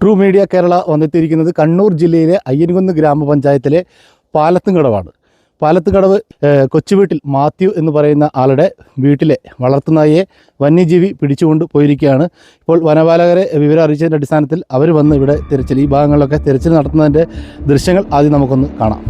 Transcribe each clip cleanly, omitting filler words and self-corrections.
True media Kerala വന്നെത്തിയിരിക്കുന്നത് Kannur ജില്ലയിലെ അയ്യൻകുന്ന് ഗ്രാമപഞ്ചായത്തിലെ പാലത്തുംകടവാണ്. പാലത്തുംകടവ് കൊച്ചുവീട്ടിൽ മാത്യു എന്ന് പറയുന്ന ആളുടെ വീട്ടിലെ വളർത്തുനായെ വന്യജീവി പിടിച്ചുകൊണ്ട് പോയിരിക്കുകയാണ്. ഇപ്പോൾ വനപാലകരെ വിവരം അറിയിച്ചതിൻ്റെ അടിസ്ഥാനത്തിൽ അവർ വന്ന് ഇവിടെ തിരച്ചിൽ, ഈ ഭാഗങ്ങളിലൊക്കെ തിരച്ചിൽ നടത്തുന്നതിൻ്റെ ദൃശ്യങ്ങൾ ആദ്യം നമുക്കൊന്ന് കാണാം.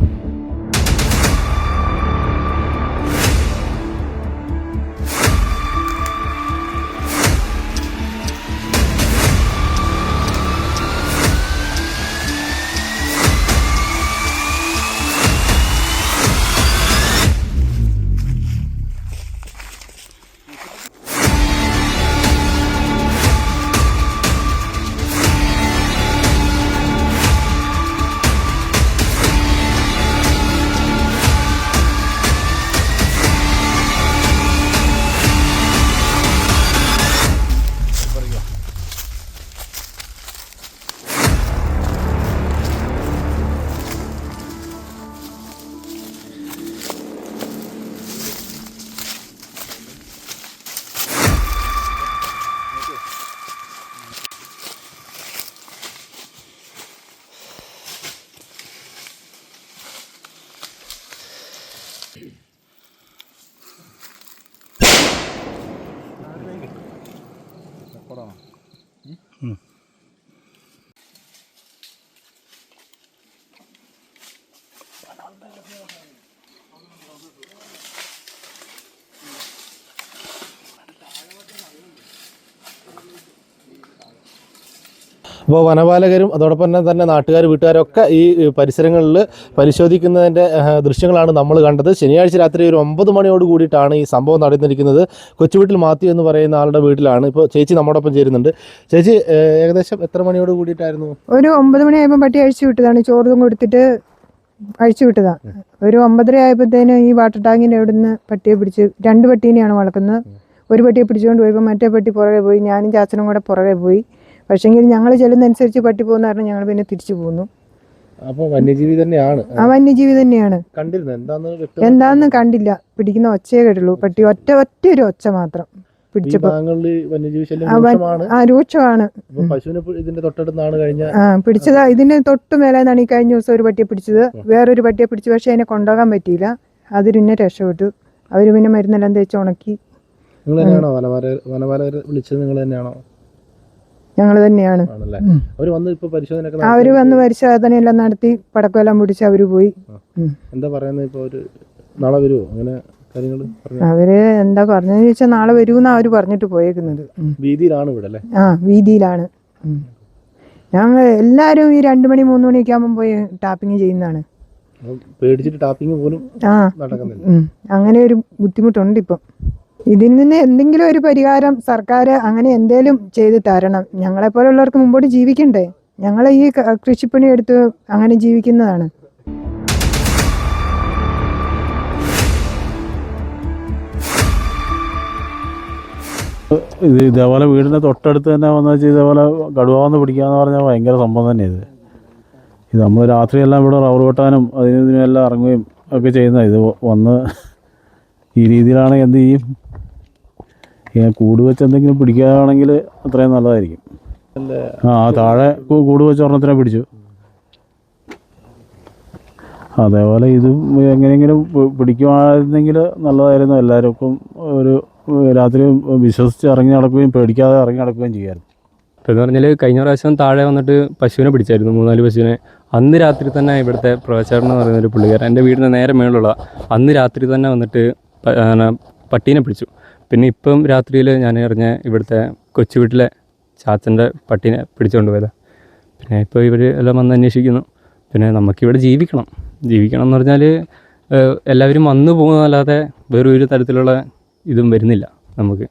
അപ്പോൾ വനപാലകരും അതോടൊപ്പം തന്നെ നാട്ടുകാർ, വീട്ടുകാരൊക്കെ ഈ പരിസരങ്ങളിൽ പരിശോധിക്കുന്നതിൻ്റെ ദൃശ്യങ്ങളാണ് നമ്മൾ കണ്ടത്. ശനിയാഴ്ച രാത്രി ഒരു 9 മണിയോട് കൂടിയിട്ടാണ് ഈ സംഭവം നടന്നിരിക്കുന്നത്. കൊച്ചുവീട്ടിൽ മാത്യു എന്ന് പറയുന്ന ആളുടെ വീട്ടിലാണ്. ഇപ്പോൾ ചേച്ചി നമ്മോടൊപ്പം ചേരുന്നുണ്ട്. ചേച്ചി, ഏകദേശം എത്ര മണിയോട് കൂടിയിട്ടായിരുന്നു? ഒരു 9 മണിയായപ്പോൾ പട്ടി അഴിച്ചു വിട്ടതാണ്. ചോറും കൊടുത്തിട്ട് അഴിച്ചു വിട്ടതാണ്. ഒരു 9:30 ആയപ്പോഴത്തേനും ഈ വാട്ടർ ടാങ്കിൻ്റെ അവിടെ നിന്ന് പട്ടിയെ പിടിച്ച്, 2 പട്ടീനെയാണ് വളർത്തുന്നത്. ഒരു പട്ടിയെ പിടിച്ചുകൊണ്ട് പോയപ്പോൾ മറ്റേ പട്ടി പുറകെ പോയി. ഞാനും ചാച്ചനും കൂടെ പുറകെ പോയി. പക്ഷേങ്കിൽ ഞങ്ങൾ ചെല്ലുന്നതനുസരിച്ച് പട്ടി പോകുന്ന കാരണം ഞങ്ങൾ പിന്നെ തിരിച്ചു പോന്നു. അപ്പോൾ വന്യജീവി തന്നെയാണ്. ആ വന്യജീവി തന്നെയാണ്. എന്താന്ന് കണ്ടില്ല. പിടിക്കുന്ന ഒച്ചയെ കേട്ടുള്ളൂ. പട്ടി ഒറ്റ ഒരു ഒച്ച മാത്രം പിടിച്ചപ്പോൾ. രൂക്ഷമാണ്. പിടിച്ചതാ. ഇതിന്റെ തൊട്ട് മേലെന്നാണ് ഈ കഴിഞ്ഞ ദിവസം ഒരു പട്ടിയെ പിടിച്ചത്. വേറൊരു പട്ടിയെ പിടിച്ചു. പക്ഷെ അതിനെ കൊണ്ടുപോകാൻ പറ്റിയില്ല. അതിൽ പിന്നെ രക്ഷപ്പെട്ടു. അവര് പിന്നെ മരുന്നെല്ലാം തേച്ച് ഉണക്കി. ഞങ്ങൾ തന്നെയാണ്. അവര് വന്ന് പരിശോധന എല്ലാം നടത്തി പടക്കമെല്ലാം പിടിച്ച് അവര് പോയി. അവര് എന്താ പറഞ്ഞതെന്ന് ചോദിച്ചാൽ നാളെ വരൂന്നാ അവര് പറഞ്ഞിട്ട് പോയേക്കുന്നത്. വീതിയിലാണ്. ഞങ്ങൾ എല്ലാരും ഈ 2 മണി 3 മണിയൊക്കെ ആകുമ്പോൾ പോയി ടാപ്പിങ് ചെയ്യുന്നതാണ്. അങ്ങനെ ഒരു ബുദ്ധിമുട്ടുണ്ട് ഇപ്പം. ഇതിൽ നിന്ന് എന്തെങ്കിലും ഒരു പരിഹാരം സർക്കാർ അങ്ങനെ എന്തേലും ചെയ്ത് തരണം. ഞങ്ങളെപ്പോലുള്ളവർക്ക് മുമ്പോട്ട് ജീവിക്കണ്ടേ? ഞങ്ങൾ ഈ കൃഷിപ്പണി എടുത്ത് അങ്ങനെ ജീവിക്കുന്നതാണ്. ഇതേപോലെ വീടിൻ്റെ തൊട്ടടുത്ത് തന്നെ വന്നു വെച്ചാൽ ഇതേപോലെ കടുവാന്ന് പിടിക്കാന്ന് പറഞ്ഞാൽ ഭയങ്കര സംഭവം തന്നെ ഇത് നമ്മൾ രാത്രിയെല്ലാം ഇവിടെ റബ്ബർ വെട്ടാനും അതിനും എല്ലാം ഇറങ്ങുകയും ഒക്കെ ചെയ്യുന്നത്. ഇത് വന്ന് ഈ രീതിയിലാണ് എന്ത് ചെയ്യും? കൂട് വെച്ച് എന്തെങ്കിലും പിടിക്കുകയാണെങ്കിൽ അത്രയും നല്ലതായിരിക്കും. താഴെ കൂട് വെച്ച് ഒരെണ്ണത്തിനെ പിടിച്ചു. അതേപോലെ ഇതും എങ്ങനെയെങ്കിലും പിടിക്കുമായിരുന്നെങ്കിൽ നല്ലതായിരുന്നു. എല്ലാവർക്കും ഒരു രാത്രി വിശ്വസിച്ച് ഇറങ്ങി നടക്കുകയും പേടിക്കാതെ ഇറങ്ങി നടക്കുകയും ചെയ്യാമായിരുന്നു. ഇപ്പോൾ എന്ന് പറഞ്ഞാൽ കഴിഞ്ഞ പ്രാവശ്യം താഴെ വന്നിട്ട് പശുവിനെ പിടിച്ചായിരുന്നു, 3-4 പശുവിനെ. അന്ന് രാത്രി തന്നെ ഇവിടുത്തെ പ്രവേശനം എന്ന് പറയുന്നൊരു പുള്ളിക്കാരൻ, എൻ്റെ വീടിന് നേരെ മേളുള്ള, അന്ന് രാത്രി തന്നെ വന്നിട്ട് പട്ടീനെ പിടിച്ചു. പിന്നെ ഇപ്പം രാത്രിയിൽ ഞാൻ അറിഞ്ഞ ഇവിടുത്തെ കൊച്ചുവീട്ടിലെ ചാച്ചൻ്റെ പട്ടീനെ പിടിച്ചുകൊണ്ട് പോയതാണ്. പിന്നെ ഇപ്പോൾ ഇവർ എല്ലാം വന്ന് അന്വേഷിക്കുന്നു. പിന്നെ നമുക്കിവിടെ ജീവിക്കണം എന്ന് പറഞ്ഞാൽ എല്ലാവരും വന്നു പോകുന്നതല്ലാതെ വേറൊരു തരത്തിലുള്ള ഇതും വരുന്നില്ല നമുക്ക്.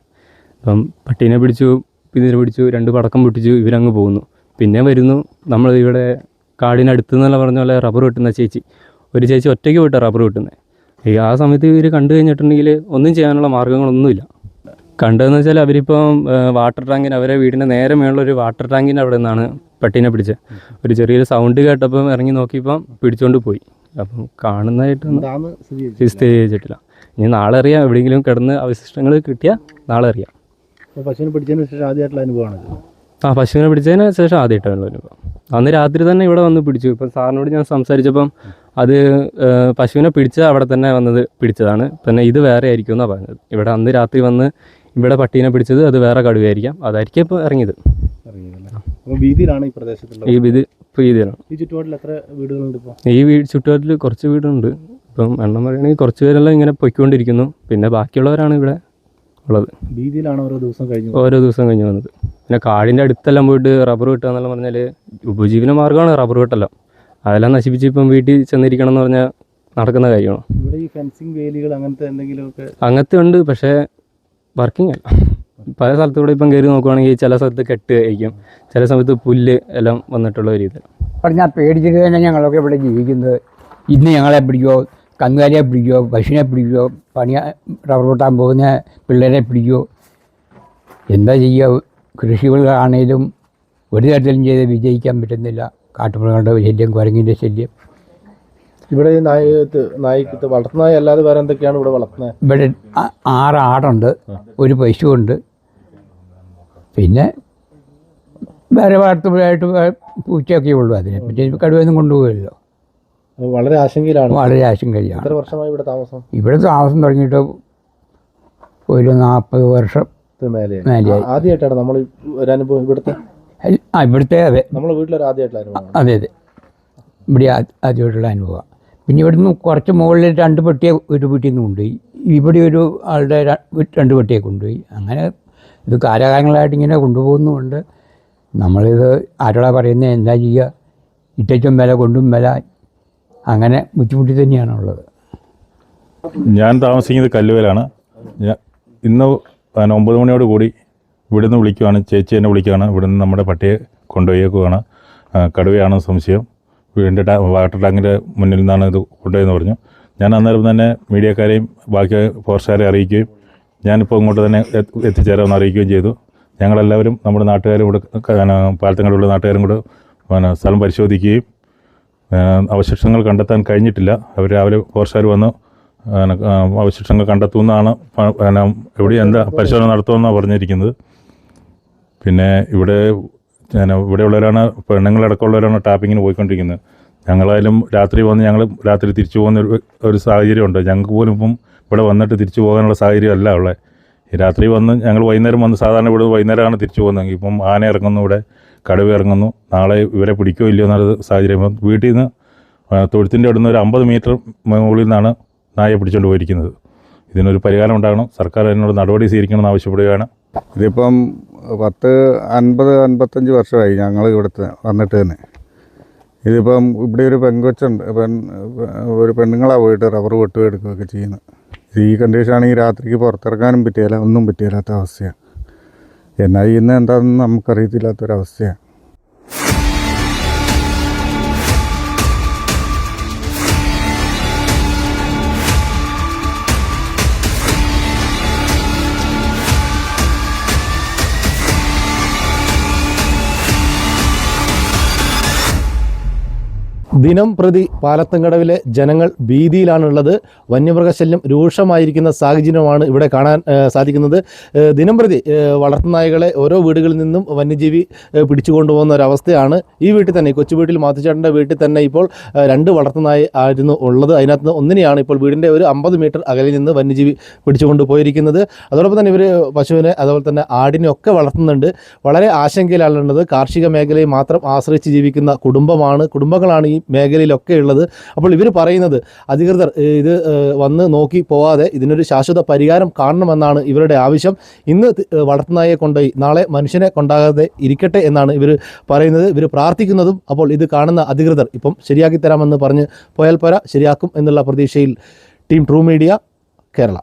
ഇപ്പം പട്ടീനെ പിടിച്ചു, ഇതിനെ പിടിച്ചു, 2 പടക്കം പൊട്ടിച്ചു, ഇവരങ്ങ് പോകുന്നു. പിന്നെ വരുന്നു നമ്മൾ ഇവിടെ കാടിനടുത്ത് എന്നല്ല പറഞ്ഞ പോലെ റബ്ബർ വെട്ടുന്ന ഒരു ചേച്ചി ഒറ്റയ്ക്ക് പോയിട്ട് റബ്ബർ വെട്ടുന്നത്. ആ സമയത്ത് ഇവർ കണ്ടു കഴിഞ്ഞിട്ടുണ്ടെങ്കിൽ ഒന്നും ചെയ്യാനുള്ള മാർഗ്ഗങ്ങളൊന്നുമില്ല. കണ്ടതെന്ന് വെച്ചാൽ അവരിപ്പം വാട്ടർ ടാങ്കിന്, അവരെ വീടിൻ്റെ നേരെ മേളുള്ളൊരു വാട്ടർ ടാങ്കിൻ്റെ അവിടെ നിന്നാണ് പട്ടീനെ പിടിച്ചത്. ഒരു ചെറിയൊരു സൗണ്ട് കേട്ടപ്പം ഇറങ്ങി നോക്കിയപ്പം പിടിച്ചുകൊണ്ട് പോയി. അപ്പം കാണുന്നതായിട്ടൊന്നും സ്ഥിരീകരിച്ചിട്ടില്ല. ഇനി നാളെ അറിയാം. എവിടെയെങ്കിലും കിടന്ന് അവശിഷ്ടങ്ങൾ കിട്ടിയാൽ നാളെ അറിയാം. പശുവിനെ പിടിച്ചതിന് ശേഷം ആദ്യമായിട്ടുള്ള അനുഭവമാണ്. ആ പശുവിനെ പിടിച്ചതിന് ശേഷം ആദ്യമായിട്ടാണ് വരുമ്പോൾ അന്ന് രാത്രി തന്നെ ഇവിടെ വന്ന് പിടിച്ചു. ഇപ്പം സാറിനോട് ഞാൻ സംസാരിച്ചപ്പം അത് പശുവിനെ പിടിച്ച അവിടെ തന്നെ വന്നത് പിടിച്ചതാണ്, പിന്നെ ഇത് വേറെ ആയിരിക്കും എന്നാണ് പറഞ്ഞത്. ഇവിടെ അന്ന് രാത്രി വന്ന് ഇവിടെ പട്ടീനെ പിടിച്ചത് അത് വേറെ കടുവയായിരിക്കാം, അതായിരിക്കും ഇപ്പോൾ ഇറങ്ങിയത്. വീതിയിലാണ് ഈ പ്രദേശത്തുള്ളത്. ഇത് ഇപ്പോൾ ഇതിലാണ്. ഈ ചുറ്റുപാടിൽ എത്ര വീടുകളുണ്ട് ഇപ്പോൾ? ഈ ചുറ്റുപാടിൽ കുറച്ച് വീടുണ്ട്. ഇപ്പം എണ്ണം പറയുകയാണെങ്കിൽ കുറച്ച് പേരെല്ലാം ഇങ്ങനെ പൊയ്ക്കൊണ്ടിരിക്കുന്നു, പിന്നെ ബാക്കിയുള്ളവരാണ് ഇവിടെ ഉള്ളത്. വീതിയിലാണ് ഓരോ ദിവസം കഴിഞ്ഞ് വന്നത്. പിന്നെ കാടിൻ്റെ അടുത്തെല്ലാം പോയിട്ട് റബ്ബർ വെട്ടുക എന്നെല്ലാം പറഞ്ഞാൽ ഉപജീവന മാർഗ്ഗമാണ് റബ്ബർ വെട്ടെല്ലാം. അതെല്ലാം നശിപ്പിച്ച് ഇപ്പം വീട്ടിൽ ചെന്നിരിക്കണം എന്ന് പറഞ്ഞാൽ നടക്കുന്ന കാര്യമാണോ? ഇവിടെ ഈ ഫെൻസിങ് വേലികൾ അങ്ങനത്തെ എന്തെങ്കിലുമൊക്കെ അങ്ങനത്തെ ഉണ്ട്, പക്ഷേ വർക്കിംഗ് അല്ല. പല സ്ഥലത്തൂടെ ഇപ്പം കയറി നോക്കുവാണെങ്കിൽ ചില സ്ഥലത്ത് കെട്ട് കഴിക്കും, ചില സമയത്ത് പുല്ല് എല്ലാം വന്നിട്ടുള്ള ഒരു ഇത്. പറഞ്ഞാൽ പേടിച്ചിട്ട് തന്നെ ഞങ്ങളൊക്കെ ഇവിടെ ജീവിക്കുന്നത്. ഇന്ന് ഞങ്ങളെ പിടിക്കുമോ, കന്നുകാലിയെ പിടിക്കുമോ, പശുവിനെ പിടിക്കുമോ, റബ്ബർ വെട്ടാൻ പോകുന്ന പിള്ളേരെ പിടിക്കുമോ, എന്താ ചെയ്യുക? കൃഷികളാണേലും ഒരു തരത്തിലും ചെയ്ത് വിജയിക്കാൻ പറ്റുന്നില്ല. കാട്ടുമൃഗങ്ങളുടെ ശല്യം, കുരങ്ങിൻ്റെ ശല്യം. ഇവിടെ ഈ നായ്ക്ക് വളർത്തുന്നായി അല്ലാതെ വേറെ എന്തൊക്കെയാണ് ഇവിടെ വളർത്തുന്നത്? ഇവിടെ 6 ആടുണ്ട്, ഒരു പശുവുണ്ട്, പിന്നെ വേറെ വളർത്തുമ്പോഴായിട്ട് പൂച്ചയൊക്കെ ഉള്ളൂ. അതിനെപ്പറ്റി കടുവയൊന്നും കൊണ്ടുപോകുമല്ലോ. വളരെ ആശങ്കയിലാണ്. വളരെ ആശങ്കയാണ്. എത്ര വർഷമായി ഇവിടെ താമസം? ഇവിടെ താമസം തുടങ്ങിയിട്ട് ഒരു 40 വർഷം മേലെയായി. ആദ്യമായിട്ടാണ് നമ്മൾ ഒരു അനുഭവം ഇവിടുത്തെ? ഇവിടുത്തെ അതെ, നമ്മളെ വീട്ടിലൊരു ആദ്യമായിട്ടുള്ള അനുഭവം. അതെ അതെ, ഇവിടെ ആദ്യമായിട്ടുള്ള അനുഭവമാണ്. പിന്നെ ഇവിടുന്ന് കുറച്ച് മുകളിൽ 2 പെട്ടിയെ ഒരു വീട്ടിൽ നിന്ന് കൊണ്ടുപോയി, ഇവിടെ ഒരു ആളുടെ 2 പെട്ടിയെ കൊണ്ടുപോയി. അങ്ങനെ ഇത് കാലാകാലങ്ങളായിട്ട് ഇങ്ങനെ കൊണ്ടുപോകുന്നുമുണ്ട്. നമ്മളിത് ആരോടാ പറയുന്നത്, എന്താ ചെയ്യുക? ഇട്ടും വില കൊണ്ടും വില, അങ്ങനെ ബുദ്ധിമുട്ടി തന്നെയാണുള്ളത്. ഞാൻ താമസിക്കുന്നത് കല്ലുവേലാണ്. ഇന്ന് 9 മണിയോട് കൂടി ഇവിടുന്ന് വിളിക്കുകയാണ്, ചേച്ചി എന്നെ വിളിക്കുകയാണ്, ഇവിടുന്ന് നമ്മുടെ പട്ടിയെ കൊണ്ടുപോയേക്കുവാണ്, കടുവയാണെന്ന് സംശയം, വീടിൻ്റെ വാട്ടർ ടാങ്കിൻ്റെ മുന്നിൽ നിന്നാണ് ഇത് കൊണ്ടുപോയെന്ന് പറഞ്ഞു. ഞാൻ അന്നേരം തന്നെ മീഡിയക്കാരെയും ബാക്കി ഫോറസ്റ്റുകാരെ അറിയിക്കുകയും ഞാനിപ്പോൾ ഇങ്ങോട്ട് തന്നെ എത്തിച്ചേരാമെന്ന് അറിയിക്കുകയും ചെയ്തു. ഞങ്ങളെല്ലാവരും നമ്മുടെ നാട്ടുകാരും കൂടെ, പാലത്തങ്ങാടുള്ള നാട്ടുകാരും കൂടെ സ്ഥലം പരിശോധിക്കുകയും അവശിഷ്ടങ്ങൾ കണ്ടെത്താൻ കഴിഞ്ഞിട്ടില്ല. അവർ രാവിലെ ഫോറസ്റ്റുകാർ വന്ന് അവശിഷ്ടങ്ങൾ കണ്ടെത്തുമെന്നാണ്, എവിടെ എന്താ പരിശോധന നടത്തുമെന്നാണ് പറഞ്ഞിരിക്കുന്നത്. പിന്നെ ഇവിടെയുള്ളവരാണ്, പെണ്ണുങ്ങളടക്കമുള്ളവരാണ് ടാപ്പിങ്ങിന് പോയിക്കൊണ്ടിരിക്കുന്നത്. ഞങ്ങളായാലും രാത്രി വന്ന് ഞങ്ങൾ രാത്രി തിരിച്ചു പോകുന്ന ഒരു സാഹചര്യമുണ്ട്. ഞങ്ങൾക്ക് പോലും ഇപ്പം ഇവിടെ വന്നിട്ട് തിരിച്ചു പോകാനുള്ള സാഹചര്യം അല്ല ഉള്ളത്. ഈ രാത്രി വന്ന് ഞങ്ങൾ വൈകുന്നേരം വന്ന്, സാധാരണ ഇവിടെ വൈകുന്നേരമാണ് തിരിച്ചു പോകുന്നത്. ഇപ്പം ആന ഇറങ്ങുന്നു, ഇവിടെ കടുവ ഇറങ്ങുന്നു, നാളെ ഇവരെ പിടിക്കുകയോ ഇല്ലയോ എന്നുള്ള സാഹചര്യം. ഇപ്പം വീട്ടിൽ നിന്ന് തൊഴുത്തിൻ്റെ അവിടെ നിന്ന് ഒരു 50 മീറ്റർ മുകളിൽ നിന്നാണ് നായയെ പിടിച്ചുകൊണ്ട് പോയിരിക്കുന്നത്. ഇതിനൊരു പരിഹാരം ഉണ്ടാകണം, സർക്കാർ അതിനോട് നടപടി സ്വീകരിക്കണമെന്ന് ആവശ്യപ്പെടുകയാണ്. ഇതിപ്പം 50-55 വർഷമായി ഞങ്ങൾ ഇവിടുത്തെ വന്നിട്ട് തന്നെ. ഇതിപ്പം ഇവിടെ ഒരു പെങ്കൊച്ചുണ്ട്, ഒരു പെണ്ണുങ്ങളാണ് പോയിട്ട് റബ്ബർ വെട്ടുകയൊക്കെ ചെയ്യുന്നത്. ഈ കണ്ടീഷനാണെങ്കിൽ രാത്രിക്ക് പുറത്തിറങ്ങാനും പറ്റിയില്ല, ഒന്നും പറ്റിയില്ലാത്ത അവസ്ഥയാണ്. എന്നാൽ ഇന്ന് എന്താണെന്ന് നമുക്കറിയത്തില്ലാത്തൊരവസ്ഥയാണ്. ദിനം പ്രതി പാലത്തങ്കടവിലെ ജനങ്ങൾ ഭീതിയിലാണുള്ളത്. വന്യമൃഗശല്യം രൂക്ഷമായിരിക്കുന്ന സാഹചര്യമാണ് ഇവിടെ കാണാൻ സാധിക്കുന്നത്. ദിനം പ്രതി വളർത്തുനായകളെ ഓരോ വീടുകളിൽ നിന്നും വന്യജീവി പിടിച്ചു കൊണ്ടുപോകുന്ന ഒരവസ്ഥയാണ്. ഈ വീട്ടിൽ തന്നെ, കൊച്ചു വീട്ടിൽ മാത്തുച്ചേട്ടൻ്റെ വീട്ടിൽ തന്നെ ഇപ്പോൾ 2 വളർത്തുനായ ആയിരുന്നു ഉള്ളത്. അതിനകത്ത് ഒന്നിനെയാണ് ഇപ്പോൾ വീടിൻ്റെ ഒരു 50 മീറ്റർ അകലിൽ നിന്ന് വന്യജീവി പിടിച്ചുകൊണ്ട് പോയിരിക്കുന്നത്. അതോടൊപ്പം തന്നെ ഇവർ പശുവിനെ അതുപോലെ തന്നെ ആടിനെ ഒക്കെ വളർത്തുന്നുണ്ട്. വളരെ ആശങ്കയിലാണുള്ളത്. കാർഷിക മേഖലയെ മാത്രം ആശ്രയിച്ച് ജീവിക്കുന്ന കുടുംബങ്ങളാണ് ഈ മേഖലയിലൊക്കെ ഉള്ളത്. അപ്പോൾ ഇവർ പറയുന്നത് അധികൃതർ ഇത് വന്ന് നോക്കി പോവാതെ ഇതിനൊരു ശാശ്വത പരിഹാരം കാണണമെന്നാണ് ഇവരുടെ ആവശ്യം. ഇന്ന് വളർത്തുനായെ കൊണ്ടുപോയി നാളെ മനുഷ്യനെ കൊണ്ടാകാതെ ഇരിക്കട്ടെ എന്നാണ് ഇവർ പറയുന്നത്. ഇവർ പ്രാർത്ഥിക്കുന്നതും അപ്പോൾ ഇത് കാണുന്ന അധികൃതർ ഇപ്പം ശരിയാക്കി തരാമെന്ന് പറഞ്ഞ് പോയാൽ പോരാ, ശരിയാക്കും എന്നുള്ള പ്രതീക്ഷയിൽ ടീം ട്രൂ മീഡിയ കേരള.